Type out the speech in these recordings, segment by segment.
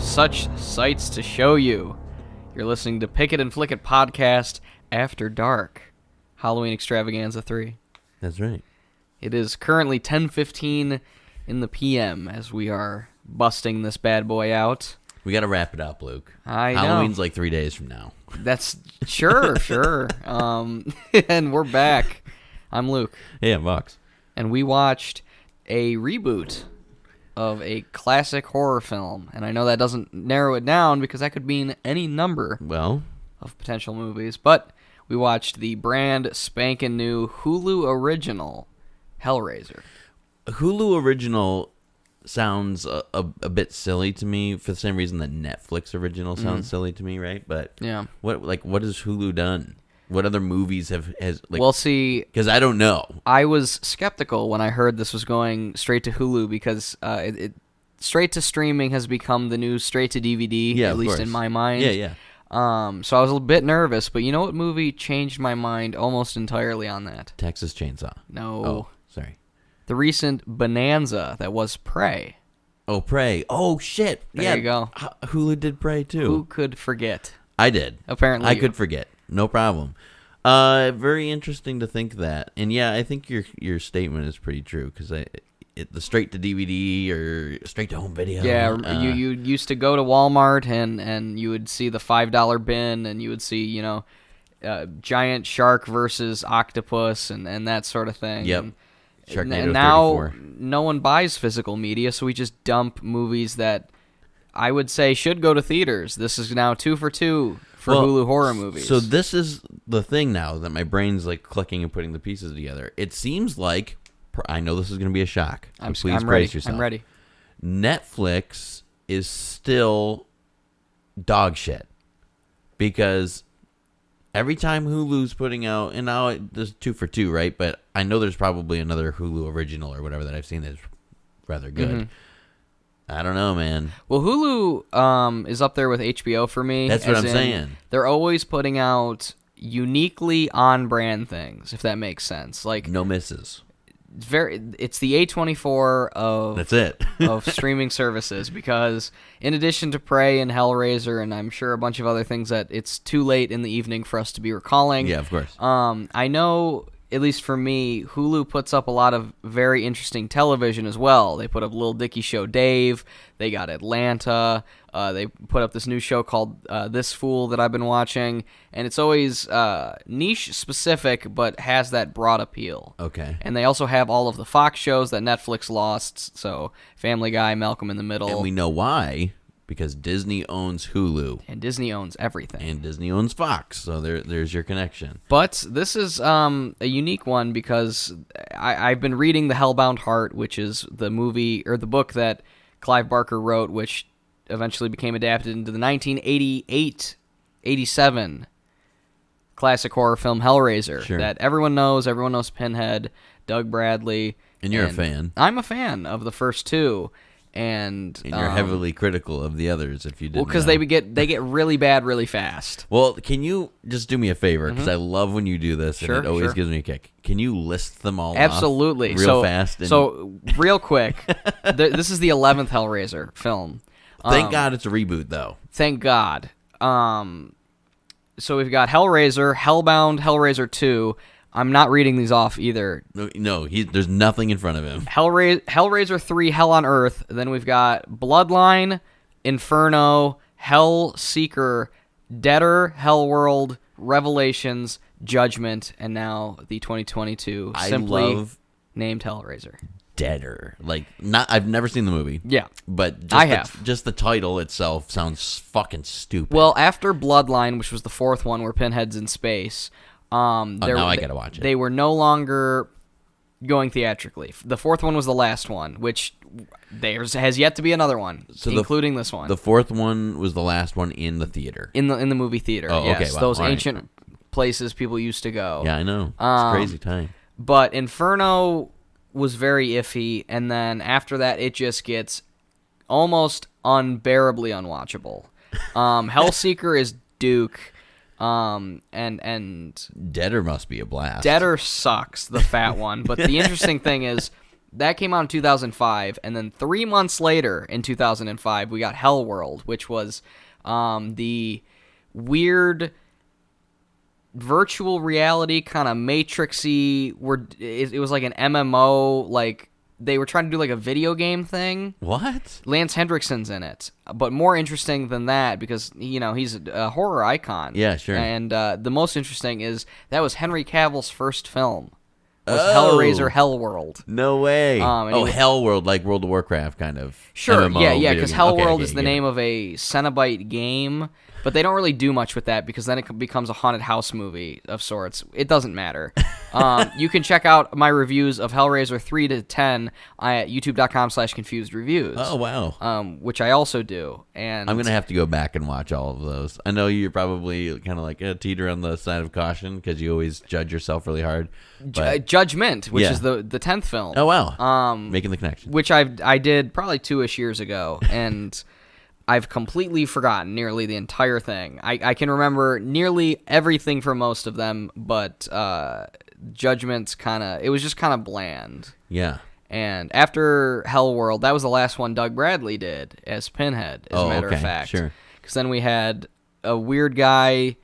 such sights to show you. You're listening to Pick It and Flick It podcast After Dark, Halloween Extravaganza 3. That's right. It is currently 10:15 in the PM as we are busting this bad boy out. We got to wrap it up, Luke. I know. Halloween's like 3 days from now. That's sure. And we're back. I'm Luke. Hey, I'm Vox. And we watched a reboot of a classic horror film. And I know that doesn't narrow it down because that could mean any number of potential movies. But we watched the brand spanking new Hulu original, Hellraiser. Hulu original sounds a bit silly to me for the same reason that Netflix original sounds silly to me, right? But yeah, what has Hulu done? What other movies has well, see, because I don't know. I was skeptical when I heard this was going straight to Hulu because it straight to streaming has become the new straight to DVD, at least in my mind. Yeah. So I was a bit nervous, but you know what movie changed my mind almost entirely on that? Texas Chainsaw. No. Oh, sorry. The recent Bonanza that was Prey. Oh, Prey. Oh, shit. There you go. Hulu did Prey, too. Who could forget? I did. Apparently I could forget. No problem. Very interesting to think that. And yeah, I think your statement is pretty true because the straight to DVD or straight to home video. Yeah, you used to go to Walmart and you would see the $5 bin and you would see, giant shark versus octopus and that sort of thing. Yep. And now no one buys physical media, so we just dump movies that I would say should go to theaters. This is now 2 for 2 for Hulu horror movies. So this is the thing now that my brain's like clicking and putting the pieces together. It seems like, I know this is going to be a shock. So please brace yourself. I'm ready. Netflix is still dog shit because every time Hulu's putting out, and now there's 2 for 2, right? But I know there's probably another Hulu original or whatever that I've seen that's rather good. Mm-hmm. I don't know, man. Well, Hulu is up there with HBO for me. That's what I'm saying. They're always putting out uniquely on-brand things, if that makes sense. Like no misses. It's the A24 of that's it of streaming services because in addition to Prey and Hellraiser and I'm sure a bunch of other things that it's too late in the evening for us to be recalling. Yeah, of course. I know. At least for me, Hulu puts up a lot of very interesting television as well. They put up Lil Dicky Show Dave. They got Atlanta. They put up this new show called This Fool that I've been watching. And it's always niche specific, but has that broad appeal. Okay. And they also have all of the Fox shows that Netflix lost. So Family Guy, Malcolm in the Middle. And we know why. Because Disney owns Hulu. And Disney owns everything. And Disney owns Fox. So there's your connection. But this is a unique one because I've been reading The Hellbound Heart, which is the movie or the book that Clive Barker wrote, which eventually became adapted into the 1988-87 classic horror film Hellraiser. Sure. That everyone knows. Everyone knows Pinhead, Doug Bradley. And you're a fan. I'm a fan of the first two. And you're heavily critical of the others if you didn't. Well, because they get really bad really fast. Well, can you just do me a favor? Because I love when you do this, and it always gives me a kick. Can you list them all Absolutely. off real fast? So, real quick, this is the 11th Hellraiser film. Thank God it's a reboot, though. Thank God. So we've got Hellraiser, Hellbound, Hellraiser 2. I'm not reading these off either. No, there's nothing in front of him. Hellraiser 3, Hell on Earth. Then we've got Bloodline, Inferno, Hellseeker, Deader, Hellworld, Revelations, Judgment, and now the 2022 simply named Hellraiser. Deader. I've never seen the movie. Yeah. But just the title itself sounds fucking stupid. Well, after Bloodline, which was the fourth one where Pinhead's in space... now I gotta watch it. They were no longer going theatrically. The fourth one was the last one, which has yet to be another one, including this one. The fourth one was the last one in the theater. In the movie theater. Oh, yes, okay. Wow. Those ancient places people used to go. Yeah, I know. It's a crazy time. But Inferno was very iffy, and then after that, it just gets almost unbearably unwatchable. Hellseeker is Duke. And Deader must be a blast. Deader sucks, the fat one. But the interesting thing is, That came out in 2005, and then 3 months later, in 2005, we got Hellworld, which was the weird virtual reality kind of Matrixy. It was like an MMO, like they were trying to do like a video game thing. What? Lance Hendrickson's in it, but more interesting than that because he's a horror icon. Yeah, sure. And the most interesting is that was Henry Cavill's first film. Was Oh. Hellraiser Hellworld. No way. And Hellworld, like World of Warcraft kind of. Sure, MMO yeah, video because game. Hellworld Okay, is the get name it. of a Cenobite game, but they don't really do much with that because then it becomes a haunted house movie of sorts. It doesn't matter. You can check out my reviews of Hellraiser 3 to 10 at youtube.com/confusedreviews. Oh, wow. Which I also do. And I'm going to have to go back and watch all of those. I know you're probably kind of like a teeter on the side of caution because you always judge yourself really hard. But, Judgment, which Yeah. is the 10th film. oh, wow. Making the connection. Which I did probably 2-ish years ago, and I've completely forgotten nearly the entire thing. I can remember nearly everything for most of them, but Judgment's it was just kind of bland. Yeah. And after Hellworld, that was the last one Doug Bradley did as Pinhead, as a matter of fact. Sure. Because then we had a weird guy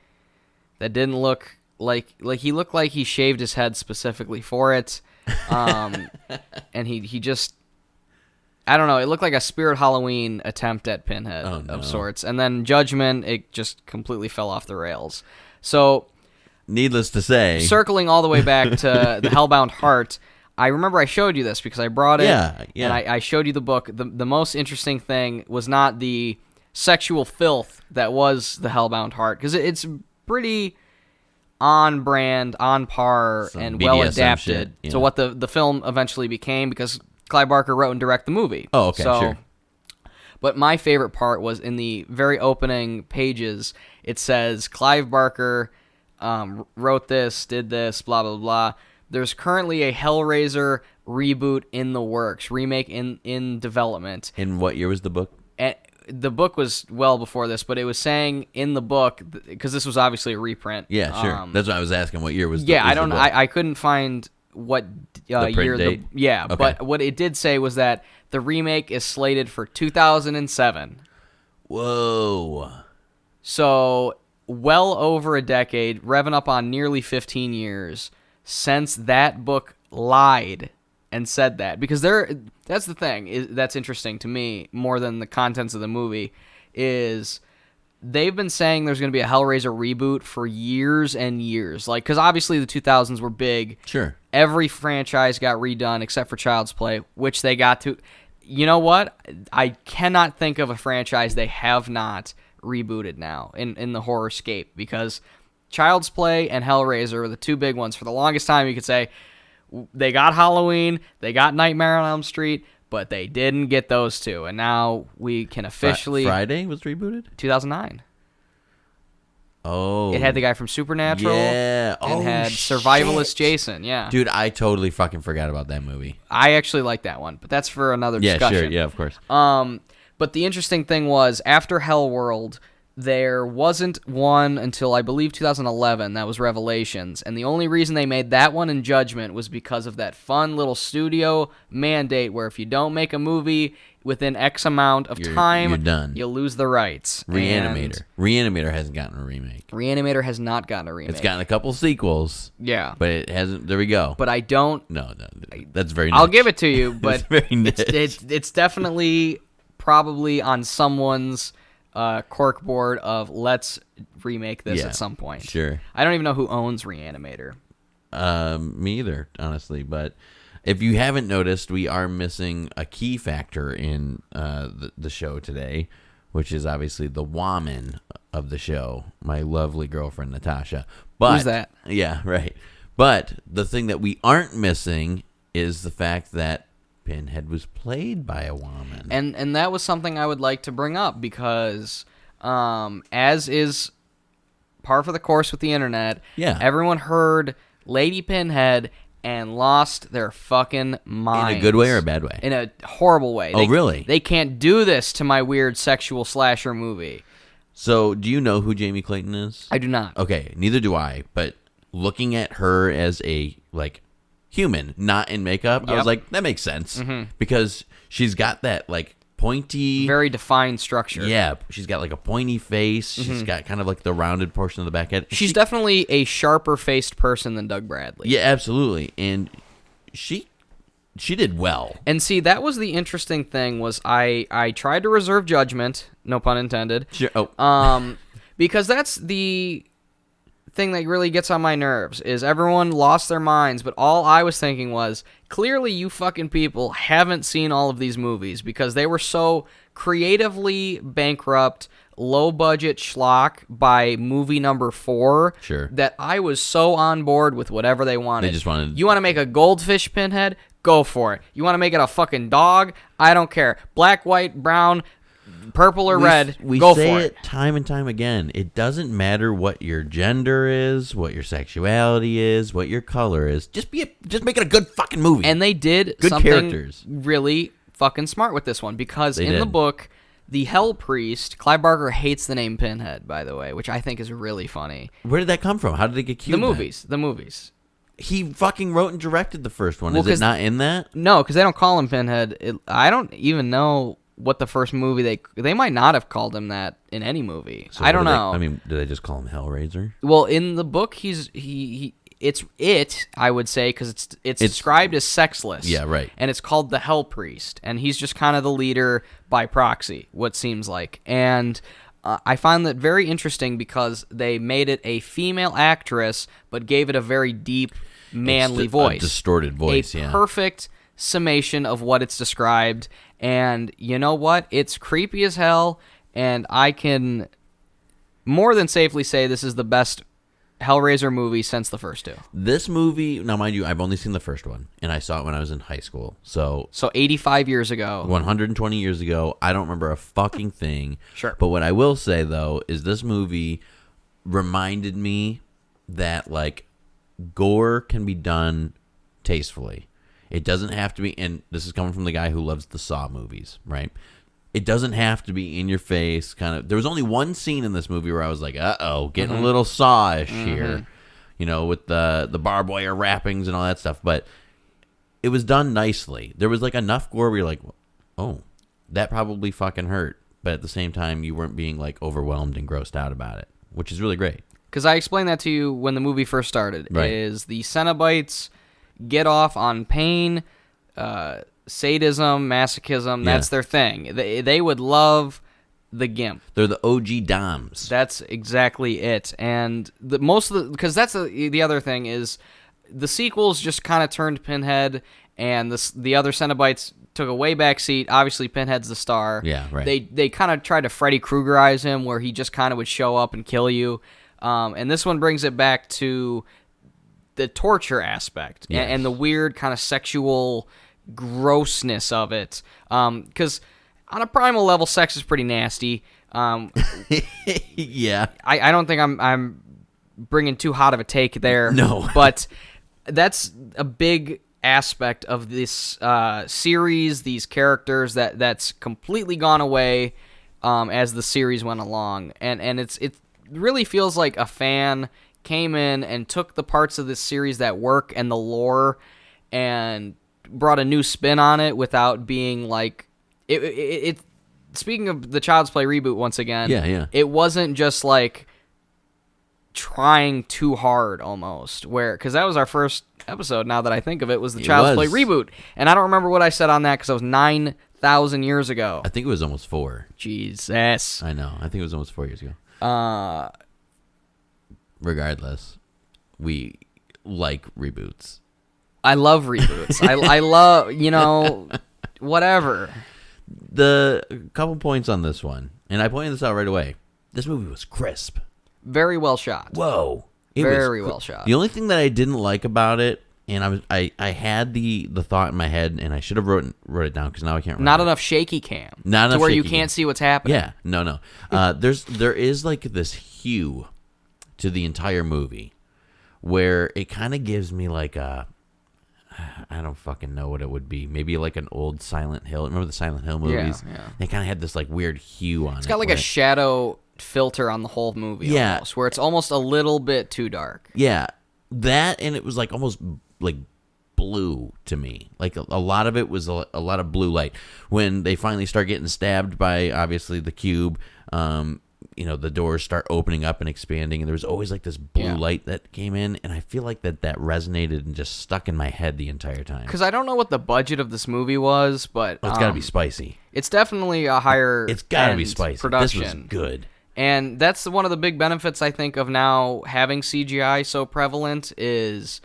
that didn't look like he looked like he shaved his head specifically for it. And he just, I don't know, it looked like a Spirit Halloween attempt at Pinhead of sorts. And then Judgment, it just completely fell off the rails. So, Needless to say. circling all the way back to the Hellbound Heart, I remember I showed you this because I brought it. Yeah. And I showed you the book. The most interesting thing was not the sexual filth that was the Hellbound Heart, because it's pretty on brand, on par, Some and BDSM well shit, adapted yeah. to what the film eventually became, because Clive Barker wrote and directed the movie. Oh, okay, sure. But my favorite part was in the very opening pages. It says Clive Barker wrote this, did this, blah, blah, blah. There's currently a Hellraiser reboot in the works, remake in development. In what year was the book? And the book was well before this, but it was saying in the book, because this was obviously a reprint. Yeah, sure. That's what I was asking. What year was? Yeah, was I don't know. I couldn't find what print year. date? Okay. But what it did say was that the remake is slated for 2007. Whoa. So well over a decade, revving up on nearly 15 years since that book lied and said that. Because that's the thing that's interesting to me more than the contents of the movie, is they've been saying there's going to be a Hellraiser reboot for years and years. Like, because obviously the 2000s were big. Sure. Every franchise got redone except for Child's Play, which they got to. You know what? I cannot think of a franchise they have not rebooted now in the horror scape, because Child's Play and Hellraiser were the two big ones. For the longest time, you could say they got Halloween, they got Nightmare on Elm Street, but they didn't get those two. And now we can officially... Friday was rebooted? 2009. Oh. It had the guy from Supernatural. Yeah. And Oh, had Survivalist Jason, yeah. Dude, I totally fucking forgot about that movie. I actually like that one, but that's for another discussion. Yeah, sure. Yeah, of course. But the interesting thing was, after Hellworld, there wasn't one until, I believe, 2011. That was Revelations. And the only reason they made that one in Judgment was because of that fun little studio mandate where if you don't make a movie within X amount of time, you're done. You'll lose the rights. Reanimator. Reanimator hasn't gotten a remake. Reanimator has not gotten a remake. It's gotten a couple sequels. Yeah. But it hasn't. There we go. But I don't... No, that's very niche. I'll give it to you, but very niche. it's definitely probably on someone's corkboard of let's remake this at some point. Sure. I don't even know who owns Reanimator. Me either, honestly. But if you haven't noticed, we are missing a key factor in the show today, which is obviously the woman of the show, my lovely girlfriend Natasha. But, who's that? Yeah, right. But the thing that we aren't missing is the fact that Pinhead was played by a woman. And that was something I would like to bring up, because as is par for the course with the internet, everyone heard Lady Pinhead and lost their fucking minds. In a good way or a bad way? In a horrible way. Oh, really? They can't do this to my weird sexual slasher movie. So, do you know who Jamie Clayton is? I do not. Okay, neither do I, but looking at her as a, like, human, not in makeup. I was like, that makes sense because she's got that like pointy, very defined structure. Yeah, she's got like a pointy face. She's got kind of like the rounded portion of the back head. She's definitely a sharper faced person than Doug Bradley. Yeah, absolutely, and she did well. And see, that was the interesting thing. Was I tried to reserve judgment, no pun intended. Sure. Oh. Because that's the thing that really gets on my nerves is everyone lost their minds, but all I was thinking was, clearly you fucking people haven't seen all of these movies because they were so creatively bankrupt, low-budget schlock by movie number 4 that I was so on board with whatever they wanted. They just wanted... You want to make a goldfish Pinhead? Go for it. You want to make it a fucking dog? I don't care. Black, white, brown... purple or red, we go say for it time and time again. It doesn't matter what your gender is, what your sexuality is, what your color is. Just make it a good fucking movie. And they did good something characters. Really fucking smart with this one because They in did. the book, the Hell Priest, Clive Barker hates the name Pinhead, by the way, which I think is really funny. Where did that come from? How did it get cute? The movies. He fucking wrote and directed the first one. Well, is it not in that? No, because they don't call him Pinhead. I don't even know what the first movie they might not have called him that in any movie. So I don't know. Did they just call him Hellraiser? Well, in the book, I would say, because it's described as sexless. Yeah, right. And it's called the Hell Priest, and he's just kind of the leader by proxy, what seems like. And I find that very interesting because they made it a female actress, but gave it a very deep, manly voice. A distorted voice, a perfect summation of what it's described. And you know what? It's creepy as hell, and I can more than safely say this is the best Hellraiser movie since the first two. This movie, now mind you, I've only seen the first one, and I saw it when I was in high school. So 85 years ago. 120 years ago, I don't remember a fucking thing. Sure. But what I will say, though, is this movie reminded me that, like, gore can be done tastefully. It doesn't have to be, and this is coming from the guy who loves the Saw movies, right? It doesn't have to be in your face, kind of. There was only one scene in this movie where I was like, uh-oh, getting a little Saw-ish here, you know, with the barbed wire wrappings and all that stuff. But it was done nicely. There was, like, enough gore where you're like, oh, that probably fucking hurt. But at the same time, you weren't being, like, overwhelmed and grossed out about it, which is really great. Because I explained that to you when the movie first started, right. Is the Cenobites get off on pain, sadism, masochism. That's their thing. They would love the Gimp. They're the OG Doms. That's exactly it. And because that's the other thing is the sequels just kind of turned Pinhead, and the other Cenobites took a way back seat. Obviously, Pinhead's the star. Yeah, right. They kind of tried to Freddy Kruegerize him, where he just kind of would show up and kill you. And this one brings it back to the torture aspect and the weird kind of sexual grossness of it. Because on a primal level, sex is pretty nasty. Yeah. I don't think I'm bringing too hot of a take there. No. But that's a big aspect of this series, these characters that's completely gone away as the series went along. And it really feels like a fan came in and took the parts of this series that work and the lore and brought a new spin on it without being like it speaking of the Child's Play reboot once again, it wasn't just like trying too hard almost, because that was our first episode, now that I think of it, was the Child's Play reboot, and I don't remember what I said on that because it was 9,000 years ago. I think it was almost 4. Jesus. I know. I think it was almost 4 years ago. Regardless, we like reboots. I love reboots. I love, whatever. The couple points on this one, and I pointed this out right away. This movie was crisp. Very well shot. Whoa. Very well shot. The only thing that I didn't like about it, and I had the thought in my head, and I should have wrote it down because now I can't remember. Not enough shaky cam. Not enough to where shaky you can't see what's happening. Yeah, no. There is like this hue to the entire movie where it kind of gives me like a, I don't fucking know what it would be. Maybe like an old Silent Hill. Remember the Silent Hill movies? Yeah. They kind of had this like weird hue on it. It's got like a shadow filter on the whole movie almost, where it's almost a little bit too dark. Yeah, that, and it was like almost like blue to me. Like a lot of it was a lot of blue light. When they finally start getting stabbed by obviously the cube, the doors start opening up and expanding, and there was always like this blue light that came in, and I feel like that resonated and just stuck in my head the entire time. Because I don't know what the budget of this movie was, but It's got to be spicy. It's definitely a higher It's got to be spicy. production. This was good. And that's one of the big benefits, I think, of now having CGI so prevalent is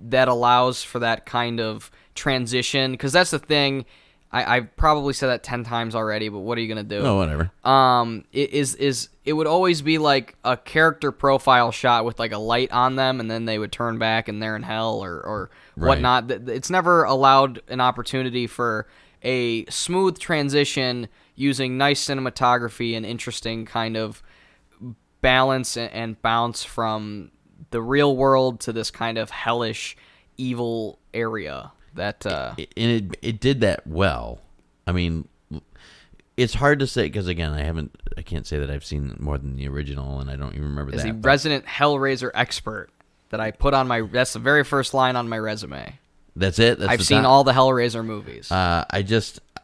that allows for that kind of transition. Because that's the thing. I've probably said that 10 times already, but what are you going to do? Oh, whatever. It would always be like a character profile shot with like a light on them, and then they would turn back and they're in hell or whatnot. It's never allowed an opportunity for a smooth transition using nice cinematography and interesting kind of balance and bounce from the real world to this kind of hellish, evil area. That it did that well. I mean, it's hard to say because again, I can't say that I've seen more than the original, and I don't even remember as that. a resident Hellraiser expert that I put on that's the very first line on my resume. That's it. I've seen all the Hellraiser movies.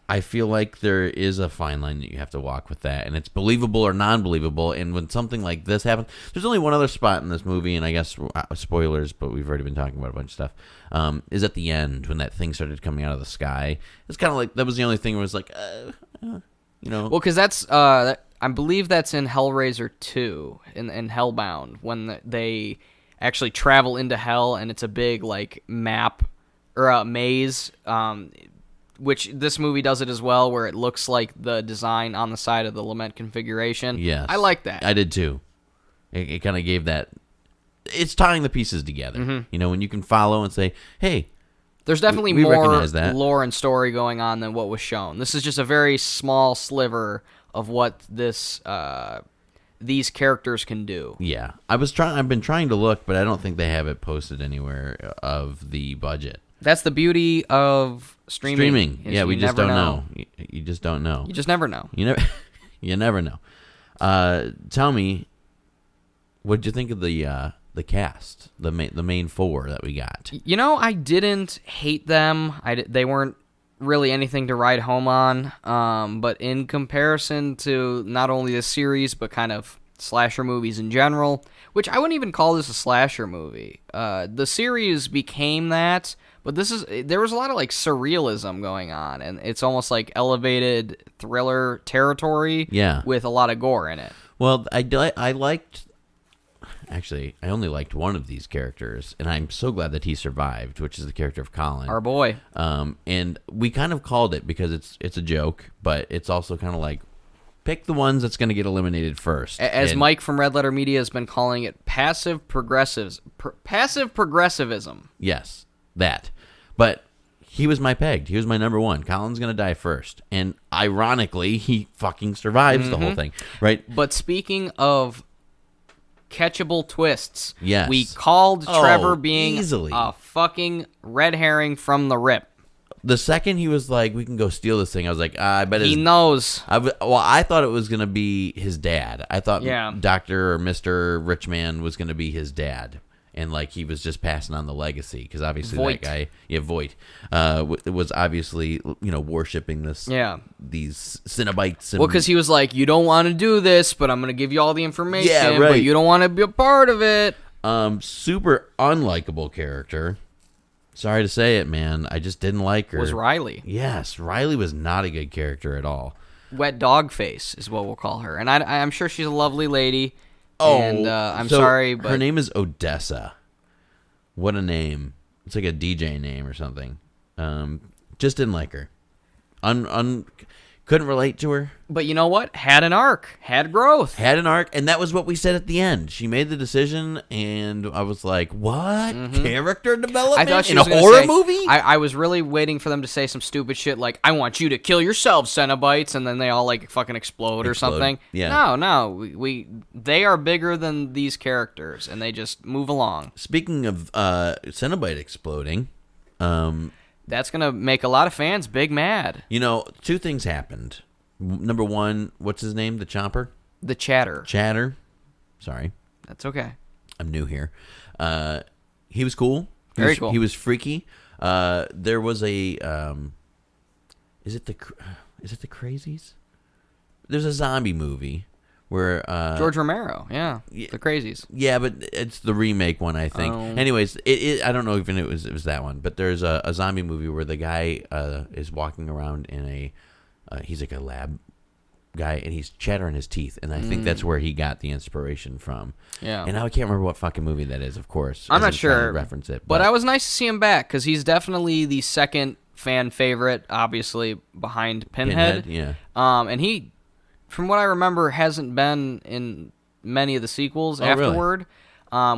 I feel like there is a fine line that you have to walk with that, and it's believable or non-believable. And when something like this happens, there's only one other spot in this movie, and I guess spoilers, but we've already been talking about a bunch of stuff. Is at the end when that thing started coming out of the sky. It's kind of like that was the only thing where it was like, Well, because that's I believe that's in Hellraiser 2 in Hellbound when they actually travel into hell, and it's a big like map or a maze. Which this movie does it as well, where it looks like the design on the side of the Lament configuration. Yes. I like that. I did too. It kind of gave that... It's tying the pieces together. Mm-hmm. When you can follow and say, hey... There's definitely we more recognize that. lore and story going on than what was shown. This is just a very small sliver of what these characters can do. Yeah. I've been trying to look, but I don't think they have it posted anywhere of the budget. That's the beauty of streaming. Yeah, we just don't know. You just don't know. You just never know. You never know. Tell me, what'd you think of the cast, the main four that we got? I didn't hate them. They weren't really anything to write home on. But in comparison to not only the series, but kind of slasher movies in general, which I wouldn't even call this a slasher movie. The series became that. But there was a lot of like surrealism going on, and it's almost like elevated thriller territory with a lot of gore in it. Well, I only liked one of these characters, and I'm so glad that he survived, which is the character of Colin. Our boy. And we kind of called it because it's a joke, but it's also kind of like, pick the ones that's going to get eliminated first. As Mike from Red Letter Media has been calling it, passive progressivism. Yes. That. But he was my pegged. He was my number one. Colin's going to die first. And ironically, he fucking survives the whole thing. Right? But speaking of catchable twists, yes. We called Trevor being easily a fucking red herring from the rip. The second he was like, we can go steal this thing, I was like, I bet he knows. I thought it was going to be his dad. I thought Dr. or Mr. Richman was going to be his dad. And like he was just passing on the legacy because obviously Voight. that guy, Voight, was obviously worshiping these Cenobites. Well, because he was like, you don't want to do this, but I'm going to give you all the information. Yeah, right. But you don't want to be a part of it. Super unlikable character. Sorry to say it, man. I just didn't like her. Was Riley? Yes, Riley was not a good character at all. Wet dog face is what we'll call her, and I'm sure she's a lovely lady. Oh, and I'm sorry, but her name is Odessa. What a name! It's like a DJ name or something. Just didn't like her. Couldn't relate to her. But you know what? Had an arc. Had growth. Had an arc, and that was what we said at the end. She made the decision, and I was like, what? Character development I thought she in was a horror movie? I was really waiting for them to say some stupid shit like, I want you to kill yourself, Cenobites, and then they all like fucking explode or something. Yeah. No. They are bigger than these characters, and they just move along. Speaking of Cenobite exploding, that's going to make a lot of fans big mad. Two things happened. Number one, what's his name? The Chomper? The Chatter. Chatter. Sorry. That's okay. I'm new here. He was cool. Very cool. He was freaky. There was a is it the Crazies? There's a zombie movie where George Romero, the Crazies. Yeah, but it's the remake one, I think. Oh. Anyways, I don't know even it was that one, but there's a zombie movie where the guy is walking around in a he's like a lab guy, and he's chattering his teeth, and I think that's where he got the inspiration from. Yeah. And now I can't remember what fucking movie that is, of course. I'm not as I'm trying to sure. reference it, But I was nice to see him back because he's definitely the second fan favorite, obviously behind Pinhead. yeah. And he, from what I remember, hasn't been in many of the sequels afterward. Really?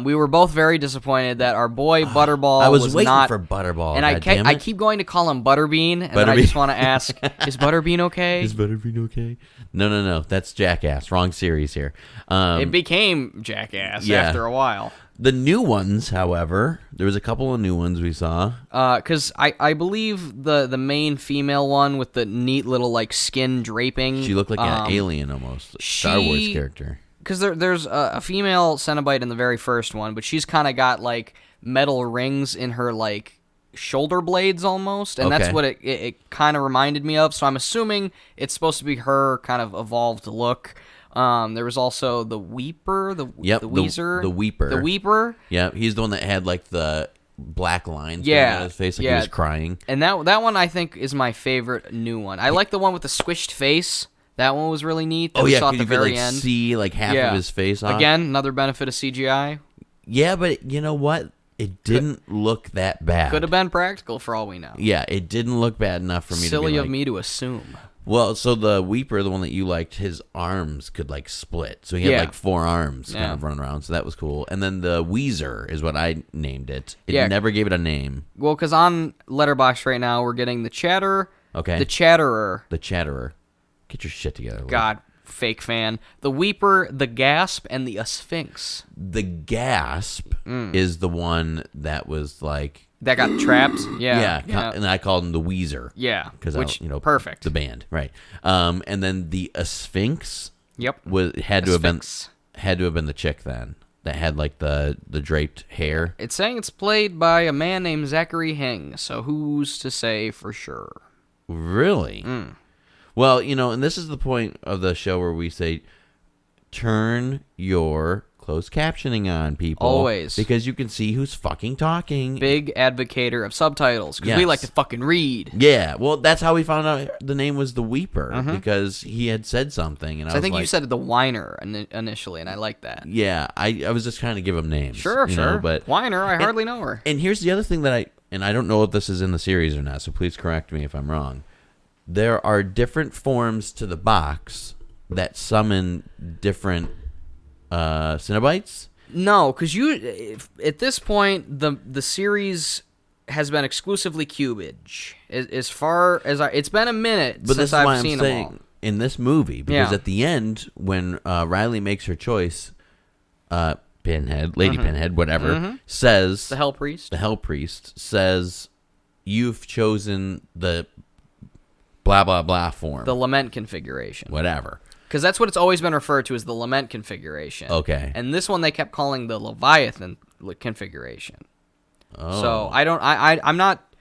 We were both very disappointed that our boy Butterball I was waiting not, for Butterball, and I keep going to call him Butterbean, and then I just want to ask, is Butterbean okay? Is Butterbean okay? No, that's Jackass. Wrong series here. It became Jackass after a while. The new ones, however, there was a couple of new ones we saw. Because I believe the main female one with the neat little like skin draping. She looked like an alien almost. Star Wars character. Because there's a female Cenobite in the very first one, but she's kind of got like metal rings in her like shoulder blades almost, and that's what it kind of reminded me of. So I'm assuming it's supposed to be her kind of evolved look. There was also the Weeper, the Weezer, the Weeper, the Weeper. Yeah, he's the one that had like the black lines on his face, like he was crying. And that one I think is my favorite new one. I like the one with the squished face. That one was really neat. Oh yeah, at the you very could end. see like half of his face off. Again, another benefit of CGI. Yeah, but you know what? It didn't look that bad. Could have been practical for all we know. Yeah, it didn't look bad enough for me to be Silly like, of me to assume. Well, so the Weeper, the one that you liked, his arms could like split. So he had like 4 arms kind of running around. So that was cool. And then the Weezer is what I named it. It never gave it a name. Well, because on Letterboxd right now, we're getting the Chatter, the Chatterer. The Chatterer. Get your shit together. God, fake fan. The Weeper, the Gasp, and the Sphinx. The Gasp is the one that was like... That got trapped? Yeah. And I called him the Weezer. Yeah, Because, perfect. The band, right. And then the Sphinx had to have been the chick then. That had like the draped hair. It's saying it's played by a man named Zachary Heng, so who's to say for sure? Really? Well, and this is the point of the show where we say, turn your closed captioning on, people. Always. Because you can see who's fucking talking. Big advocator of subtitles, because we like to fucking read. Yeah, well, that's how we found out the name was the Weeper, because he had said something. And I think you said the Whiner initially, and I like that. Yeah, I was just trying to give him names. Sure. But Whiner, I hardly know her. And here's the other thing that I don't know if this is in the series or not, so please correct me if I'm wrong. There are different forms to the box that summon different Cenobites? No, because at this point the series has been exclusively cubage. As far as it's been a minute since I've seen them all. In this movie, because at the end when Riley makes her choice, Pinhead, Lady Pinhead, whatever, says the Hell Priest says, "You've chosen the blah blah blah form, the lament configuration, whatever." Because that's what it's always been referred to as the lament configuration. Okay. And this one they kept calling the Leviathan configuration. Oh. So I'm not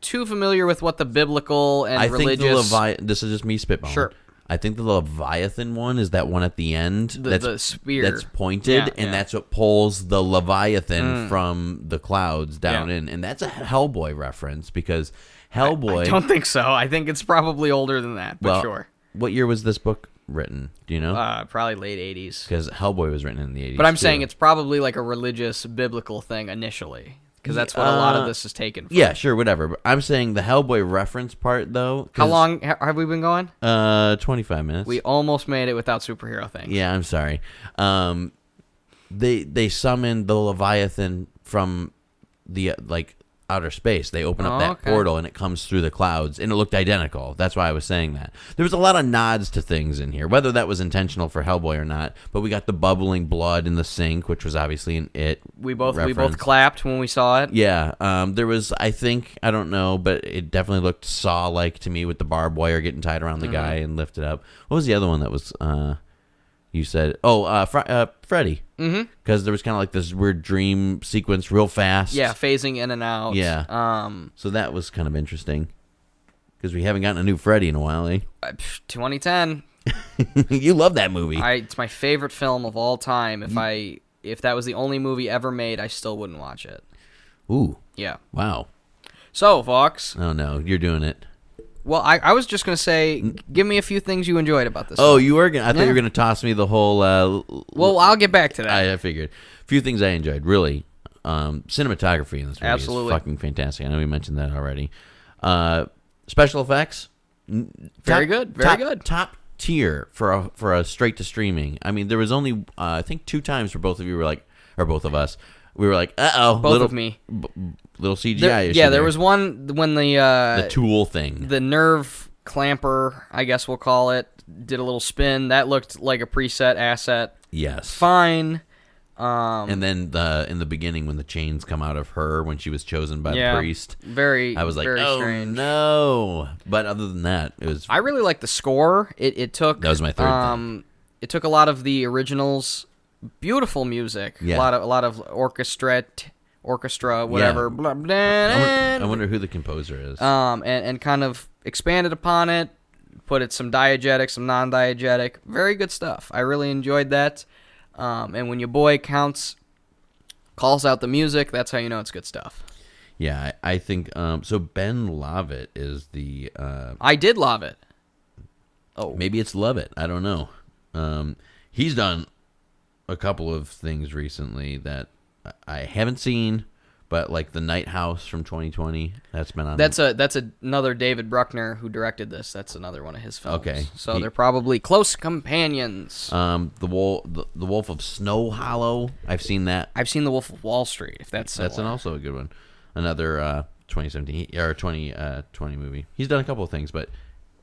too familiar with what the biblical and religious... This is just me spitballing. Sure. I think the Leviathan one is that one at the end. The spear. That's pointed, and that's what pulls the Leviathan from the clouds down in. And that's a Hellboy reference, because Hellboy... I don't think so. I think it's probably older than that, but sure. What year was this book written? Do you know? Probably late 80s. Because Hellboy was written in the 80s. But I'm saying it's probably like a religious, biblical thing initially. Because that's what a lot of this is taken from. Yeah, sure, whatever. But I'm saying the Hellboy reference part, though. How long have we been going? 25 minutes. We almost made it without superhero things. Yeah, I'm sorry. They summoned the Leviathan from the outer space. They open up that portal and it comes through the clouds, and it looked identical. That's why I was saying that. There was a lot of nods to things in here, whether that was intentional for Hellboy or not. But we got the bubbling blood in the sink, which was obviously an It. We both clapped when we saw it. Yeah. There was, I don't know, but it definitely looked Saw-like to me with the barbed wire getting tied around the guy and lifted up. What was the other one that was You said, Freddy. Mm-hmm. Because there was kind of like this weird dream sequence real fast. Yeah, phasing in and out. Yeah. So that was kind of interesting. Because we haven't gotten a new Freddy in a while, eh? 2010. You love that movie. It's my favorite film of all time. If that was the only movie ever made, I still wouldn't watch it. Ooh. Yeah. Wow. So, Fox. Oh, no. You're doing it. Well, I was just going to say, give me a few things you enjoyed about this Oh, film. you were going to... I thought you were going to toss me the whole... well, I'll get back to that. I figured. A few things I enjoyed, really. Cinematography in this movie Absolutely. is fucking fantastic. I know we mentioned that already. Special effects... Very good. Very good. Top tier for a straight to streaming. I mean, there was only I think 2 times where both of you were like, or both of us, we were like, both of me, little CGI issue. Yeah, there was one when the tool thing, the nerve clamper, I guess we'll call it, did a little spin. That looked like a preset asset. Yes, fine. And then in the beginning when the chains come out of her when she was chosen by the priest, I was like, very oh strange. No. But other than that, it was. I really like the score. It took that was my third thing. It took a lot of the originals, beautiful music, yeah. a lot of orchestra, whatever. Yeah. Blah, blah, I wonder who the composer is. And kind of expanded upon it, put it some diegetic, some non-diegetic, very good stuff. I really enjoyed that. And when your boy calls out the music, that's how you know it's good stuff. Yeah, I think so. Ben Lovett is the. I did love it. Oh, maybe it's Lovett. I don't know. He's done a couple of things recently that I haven't seen, but like The Night House from 2020, that's been on. That's another David Bruckner who directed this. That's another one of his films. Okay, so they're probably close companions. The Wolf of Snow Hollow. I've seen that. I've seen The Wolf of Wall Street. If that's also a good one. Another 2017 or 2020 movie. He's done a couple of things, but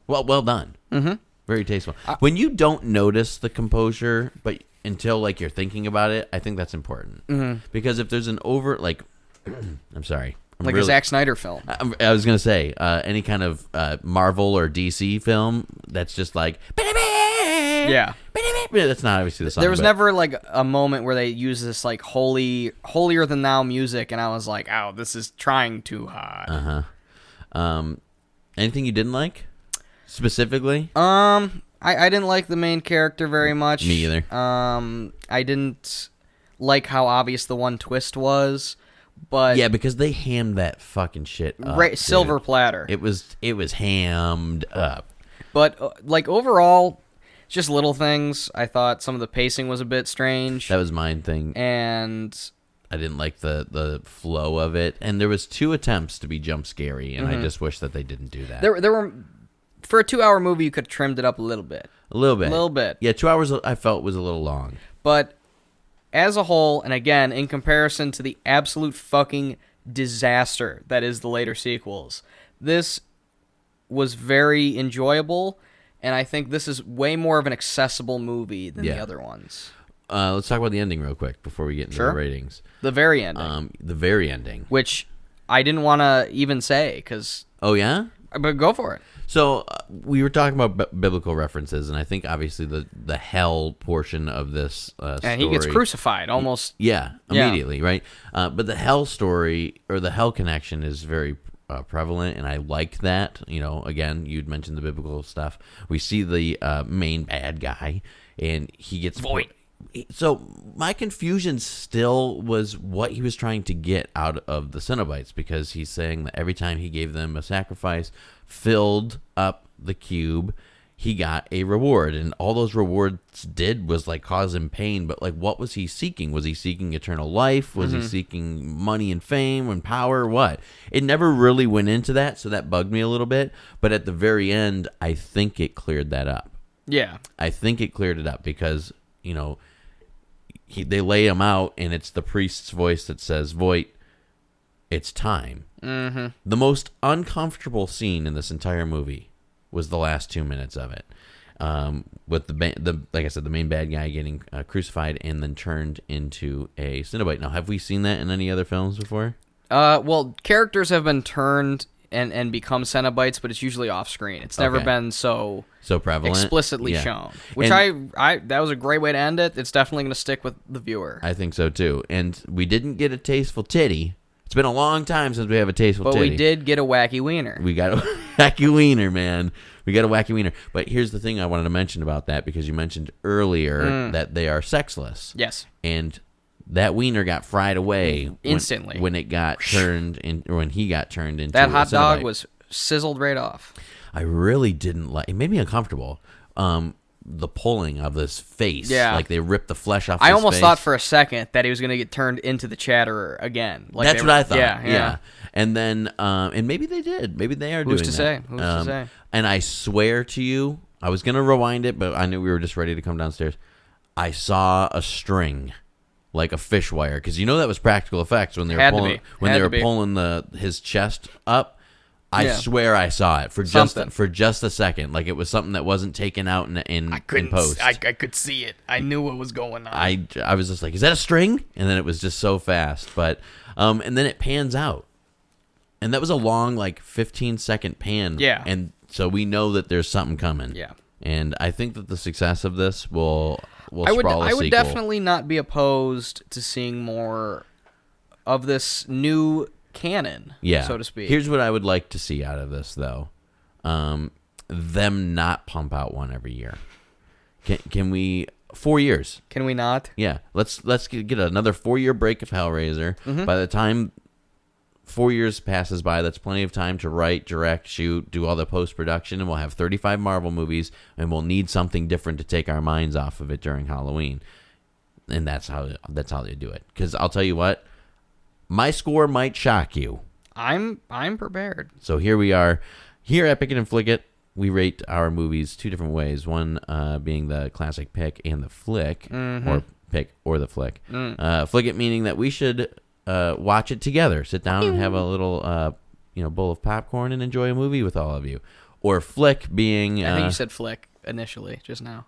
well done. Mm-hmm. Very tasteful. When you don't notice the composure, but until like you're thinking about it, I think that's important. Mm-hmm. Because if there's an I'm sorry. A Zack Snyder film. I was going to say, any kind of Marvel or DC film that's just like... Yeah. That's not obviously the song. There was never like a moment where they use this like holier than thou music, and I was like, oh, this is trying too hard. Anything you didn't like? Specifically? I didn't like the main character very much. Me either. I didn't like how obvious the one twist was, but yeah, because they hammed that fucking shit up. Right, silver platter. It was hammed up. But like overall, just little things. I thought some of the pacing was a bit strange. That was my thing. And I didn't like the flow of it. And there was 2 attempts to be jump scary, and I just wish that they didn't do that. There were. For a 2-hour movie, you could have trimmed it up a little bit. A little bit. A little bit. Yeah, 2 hours I felt was a little long. But as a whole, and again, in comparison to the absolute fucking disaster that is the later sequels, this was very enjoyable, and I think this is way more of an accessible movie than the other ones. Let's talk about the ending real quick before we get into the ratings. The very ending. The very ending. Which I didn't want to even say, because... Oh, yeah? But go for it. So we were talking about biblical references, and I think obviously the hell portion of this story. And he gets crucified almost. Yeah, immediately, right? But the hell story or the hell connection is very prevalent, and I like that. You know, again, you'd mentioned the biblical stuff. We see the main bad guy, and he gets void. So my confusion still was what he was trying to get out of the Cenobites, because he's saying that every time he gave them a sacrifice, filled up the cube, he got a reward, and all those rewards did was like cause him pain. But like, what was he seeking? Was he seeking eternal life? Was he seeking money and fame and power? What? It never really went into that, so that bugged me a little bit. But at the very end, I think it cleared that up. Yeah, I think it cleared it up, because you know, they lay him out, and it's the priest's voice that says, Voight, it's time. Mm-hmm. The most uncomfortable scene in this entire movie was the last 2 minutes of it, with the like I said, the main bad guy getting crucified and then turned into a Cenobite. Now, have we seen that in any other films before? Well, characters have been turned and become Cenobites, but it's usually off screen. It's never Okay. been so prevalent, explicitly Yeah. shown. Which And- I that was a great way to end it. It's definitely going to stick with the viewer. I think so too. And we didn't get a tasteful titty. It's been a long time since we have a tasteful But titty. we did get a wacky wiener. We got a wacky wiener, man. We got a wacky wiener. But here's the thing I wanted to mention about that, because you mentioned earlier that they are sexless. Yes. And that wiener got fried away Instantly. when it got turned in, or when he got turned into That a hot dog Cenobite. was sizzled right off. I really didn't like. It made me uncomfortable. The pulling of this face. Yeah. Like they ripped the flesh off. I his almost face. thought for a second that he was going to get turned into the Chatterer again. Like That's what I thought. Yeah. And then, and maybe they did. Maybe they are Who's doing to that. say? Who's to say? And I swear to you, I was gonna rewind it, but I knew we were just ready to come downstairs. I saw a string, like a fish wire, because you know that was practical effects when they were Had to pulling be. Had to be. pulling his chest up. I Yeah. swear I saw it for Something. just a second, like it was something that wasn't taken out in post. I could see it. I knew what was going on. I was just like, is that a string? And then it was just so fast. But and then it pans out. And that was a long, like 15-second pan. Yeah. And so we know that there's something coming. Yeah. And I think that the success of this will sprawl a I would sequel. definitely not be opposed to seeing more of this new canon, so to speak. Here's what I would like to see out of this, though. Them not pump out one every year. Can we 4 years? Can we not? Yeah, let's get another 4-year break of Hellraiser. Mm-hmm. By the time 4 years passes by, that's plenty of time to write, direct, shoot, do all the post-production, and we'll have 35 Marvel movies, and we'll need something different to take our minds off of it during Halloween. And that's how they do it. Because I'll tell you what, my score might shock you. I'm prepared. So here we are. Here at Pick It and Flick It, we rate our movies two different ways. One being the classic pick and the flick, or pick or the flick. Flick it meaning that we should watch it together, sit down and have a little bowl of popcorn and enjoy a movie with all of you. Or flick being I think you said flick initially just now.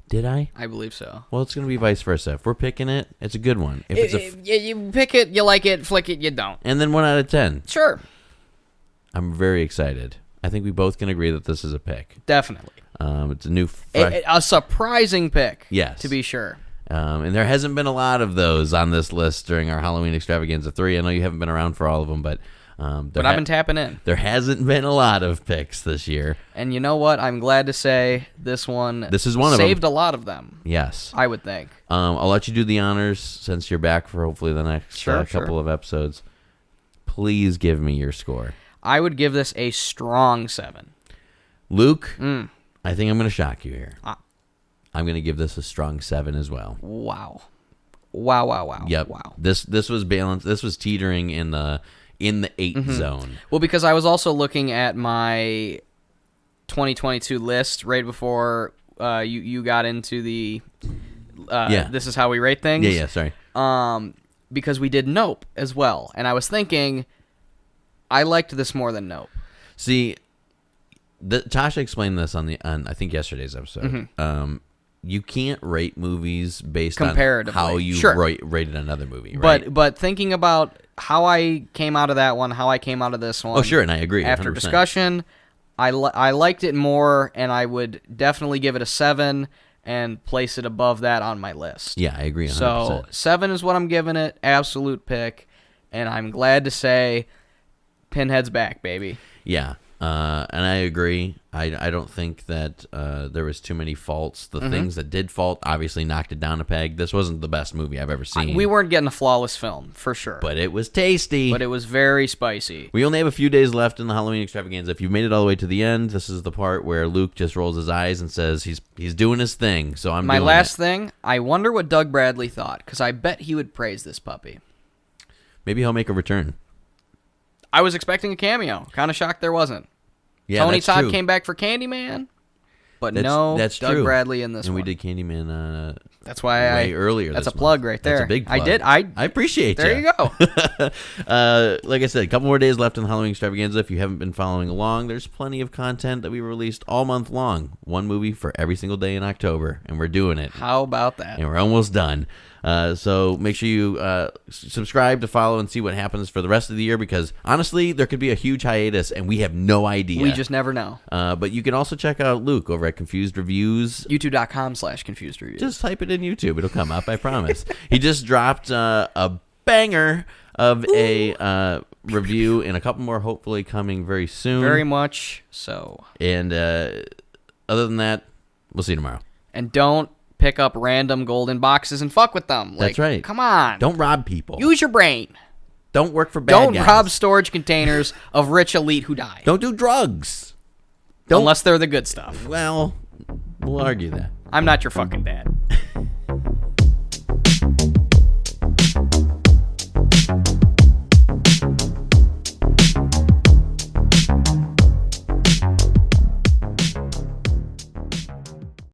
Did I? I believe so. Well, it's going to be vice versa. If we're picking it, it's a good one. If it's You pick it, you like it, flick it, you don't. and then 1 out of 10. Sure. I'm very excited. I think we both can agree that this is a pick. Definitely. It's a new fresh, A surprising pick. Yes. To be sure. and there hasn't been a lot of those on this list during our Halloween Extravaganza 3. I know you haven't been around for all of them, but I've been tapping in. there hasn't been a lot of picks this year. And you know what? I'm glad to say this is one of saved them. a lot of them, Yes. I would think. I'll let you do the honors since you're back for hopefully the next Sure. couple of episodes. Please give me your score. I would give this a strong 7. Luke, I think I'm going to shock you here. Ah. I'm going to give this a strong 7 as well. Wow. Wow. Yep. Wow. This was balanced. This was teetering in the 8 zone. Well, because I was also looking at my 2022 list right before you got into the this is how we rate things. Yeah, sorry. Because we did Nope as well. And I was thinking I liked this more than Nope. See, Tasha explained this on I think yesterday's episode. You can't rate movies based on Comparatively. how you Sure. rated another movie, right? But thinking about how I came out of that one, how I came out of this one. Oh, sure, and I agree. After 100%. discussion, I liked it more, and I would definitely give it a 7 and place it above that on my list. Yeah, I agree 100%. So 7 is what I'm giving it, absolute pick, and I'm glad to say Pinhead's back, baby. Yeah, and I agree. I don't think that there was too many faults. The things that did fault obviously knocked it down a peg. This wasn't the best movie I've ever seen. We weren't getting a flawless film, for sure. but it was tasty. But it was very spicy. We only have a few days left in the Halloween Extravaganza. If you've made it all the way to the end, this is the part where Luke just rolls his eyes and says he's doing his thing. So I'm My doing last it. thing, I wonder what Doug Bradley thought, because I bet he would praise this puppy. Maybe he'll make a return. I was expecting a cameo. Kind of shocked there wasn't. Yeah, Tony that's Todd true. came back for Candyman, but That's Doug true. Bradley in this and one. we did Candyman. That's why way earlier. That's this a plug month. right there. That's a big plug. I did. I appreciate There you go. Like I said, a couple more days left in the Halloween Extravaganza. If you haven't been following along, there's plenty of content that we released all month long. One movie for every single day in October, and we're doing it. How about that? And we're almost done. So make sure you subscribe to follow and see what happens for the rest of the year, because honestly, there could be a huge hiatus and we have no idea. We just never know. But you can also check out Luke over at Confused Reviews. YouTube.com/Confused Reviews. Just type it in YouTube. It'll come up, I promise. He just dropped a banger of a review, and a couple more hopefully coming very soon. Very much so. And other than that, we'll see you tomorrow. And don't pick up random golden boxes and fuck with them. That's right. Come on. Don't rob people. Use your brain. Don't work for bad Don't guys. rob storage containers of rich elite who die. Don't do drugs. Unless they're the good stuff. Well, we'll argue that. I'm not your fucking dad.